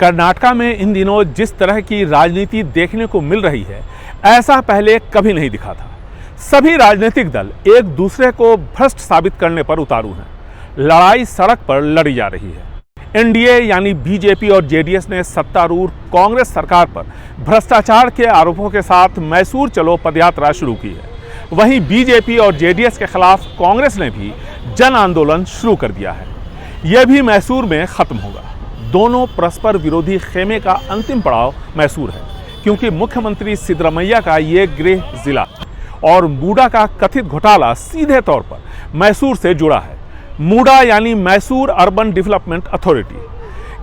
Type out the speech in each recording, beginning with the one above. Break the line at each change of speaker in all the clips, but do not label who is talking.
कर्नाटका में इन दिनों जिस तरह की राजनीति देखने को मिल रही है, ऐसा पहले कभी नहीं दिखा था। सभी राजनीतिक दल एक दूसरे को भ्रष्ट साबित करने पर उतारू हैं। लड़ाई सड़क पर लड़ी जा रही है। एनडीए यानी बीजेपी और जेडीएस ने सत्तारूढ़ कांग्रेस सरकार पर भ्रष्टाचार के आरोपों के साथ मैसूर चलो पदयात्रा शुरू की है। वहीं बीजेपी और जेडीएस के खिलाफ कांग्रेस ने भी जन आंदोलन शुरू कर दिया है। यह भी मैसूर में खत्म होगा। दोनों परस्पर विरोधी खेमे का अंतिम पड़ाव मैसूर है, क्योंकि मुख्यमंत्री सिद्धरमैया का ये गृह जिला और मूडा का कथित घोटाला सीधे तौर पर मैसूर से जुड़ा है। मूडा यानी मैसूर अर्बन डेवलपमेंट अथॉरिटी,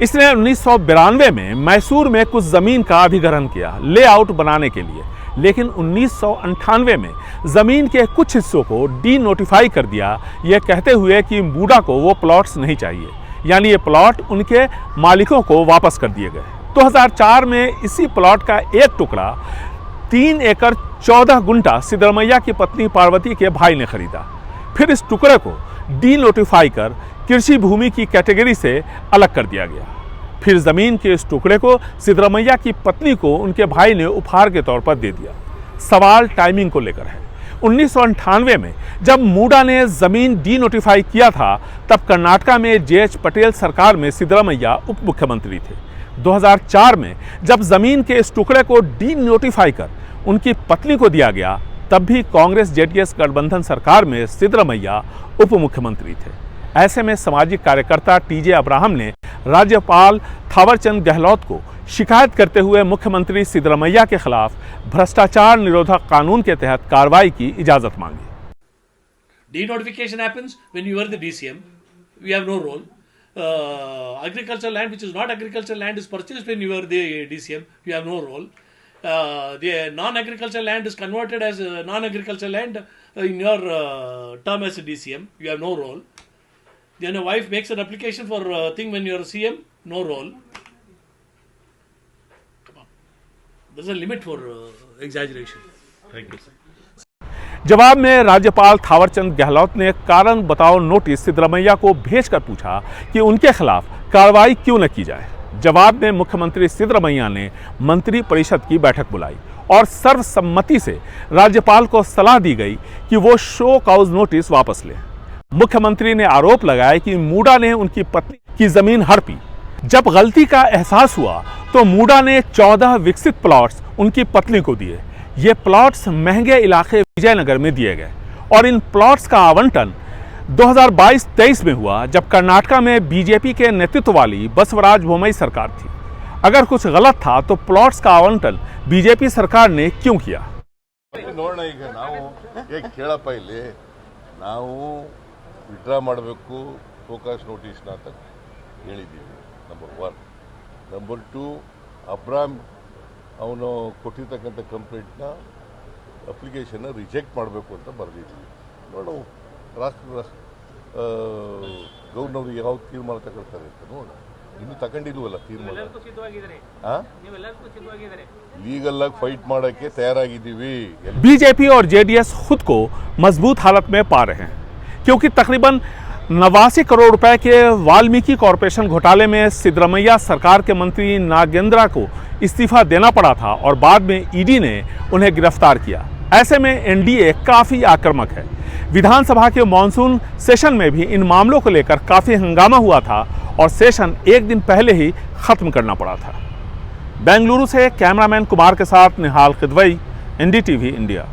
इसने 1992 में मैसूर में कुछ जमीन का अधिग्रहण किया लेआउट बनाने के लिए, लेकिन 1998 में जमीन के कुछ हिस्सों को डी नोटिफाई कर दिया, यह कहते हुए कि मूडा को वो प्लॉट्स नहीं चाहिए, यानी ये प्लॉट उनके मालिकों को वापस कर दिए गए। 2004 में इसी प्लॉट का एक टुकड़ा 3 एकड़ 14 गुंठा सिद्धरमैया की पत्नी पार्वती के भाई ने खरीदा। फिर इस टुकड़े को डी नोटिफाई कर कृषि भूमि की कैटेगरी से अलग कर दिया गया। फिर जमीन के इस टुकड़े को सिद्धरमैया की पत्नी को उनके भाई ने उपहार के तौर पर दे दिया। सवाल टाइमिंग को लेकर है। 1998 में जब मूडा ने जमीन डी नोटिफाई किया था, तब कर्नाटका में जेएच पटेल सरकार में सिद्धरमैया उप मुख्यमंत्री थे। 2004 में जब जमीन के इस टुकड़े को डी नोटिफाई कर उनकी पत्नी को दिया गया, तब भी कांग्रेस जेडीएस गठबंधन सरकार में सिद्धरमैया उप मुख्यमंत्री थे। ऐसे में सामाजिक कार्यकर्ता टीजे अब्राहम ने राज्यपाल थावरचंद गहलोत को शिकायत करते हुए मुख्यमंत्री सिद्धरमैया के खिलाफ भ्रष्टाचार निरोधक कानून के तहत कार्रवाई की इजाजत मांगी।
Denotification happens when you are the DCM. We have no role. Agricultural land which is not agricultural land is purchased when you are the DCM. You have no role. The non-agricultural land is converted as non-agricultural land in your term as a DCM. You have no role. Then a wife makes an application for a thing when you are CM. No role. Come on. There's a limit for exaggeration. Thank you.
जवाब में राज्यपाल थावरचंद गहलोत ने कारण बताओ notice Siddaramaiah को भेजकर पूछा कि उनके खिलाफ कार्रवाई क्यों न की जाए। जवाब में मुख्यमंत्री सिद्धरमैया ने मंत्री परिषद की बैठक बुलाई और सर्वसम्मति से राज्यपाल को सलाह दी गई कि वो शो कॉज नोटिस वापस लें। मुख्यमंत्री ने आरोप लगाया कि मूडा ने उनकी पत्नी की जमीन हड़पी। जब गलती का एहसास हुआ तो मूडा ने 14 विकसित प्लॉट्स उनकी पत्नी को दिए। ये प्लॉट्स महंगे इलाके विजयनगर में दिए गए और इन प्लॉट्स का आवंटन 2022-23 में हुआ, जब कर्नाटका में बीजेपी के नेतृत्व वाली बसवराज बोम्मई सरकार थी। अगर कुछ गलत था तो प्लॉट्स का आवंटन बीजेपी सरकार ने क्यों किया?
ನೋಡೋಣ, ಈಗ ನಾವು ಕೇಳಪ್ಪ, ಇಲ್ಲಿ ನಾವು ವಿಡ್ರಾ ಮಾಡಬೇಕು ಫೋಕಸ್ ನೋಟಿಸ್ನ ಅಂತ ಹೇಳಿದ್ದೀವಿ, ನಂಬರ್ 1. ನಂಬರ್ 2, ಅಬ್ರಾಮ್ ಅವನು ಕೊಟ್ಟಿರ್ತಕ್ಕಂಥ ಕಂಪ್ಲೇಂಟ್ನ ಅಪ್ಲಿಕೇಶನ್ನ ರಿಜೆಕ್ಟ್ ಮಾಡಬೇಕು ಅಂತ ಬರೆದಿದ್ವಿ. ನೋಡು ರಾಷ್ಟ್ರ ಗೌರ್ನವರು ಯಾವ ತೀರ್ಮಾನ ತಗೊಳ್ತಾರೆ ಅಂತ ನೋಡೋಣ. ಇನ್ನು ತಗೊಂಡಿಲ್ವಲ್ಲ ತೀರ್ಮಾನ. ಲೀಗಲ್ ಆಗಿ ಫೈಟ್ ಮಾಡೋಕ್ಕೆ ತಯಾರಾಗಿದ್ದೀವಿ।
बीजेपी और जेडीएस खुद को मजबूत हालत में पा रहे हैं, क्योंकि तकरीबन 89 करोड़ रुपए के वाल्मीकि कॉरपोरेशन घोटाले में सिद्धरमैया सरकार के मंत्री नागेंद्रा को इस्तीफा देना पड़ा था और बाद में ईडी ने उन्हें गिरफ्तार किया। ऐसे में एनडीए काफ़ी आक्रामक है। विधानसभा के मॉनसून सेशन में भी इन मामलों को लेकर काफ़ी हंगामा हुआ था और सेशन एक दिन पहले ही ख़त्म करना पड़ा था। बेंगलुरु से कैमरामैन कुमार के साथ निहाल किदवई, एनडीटीवी इंडिया।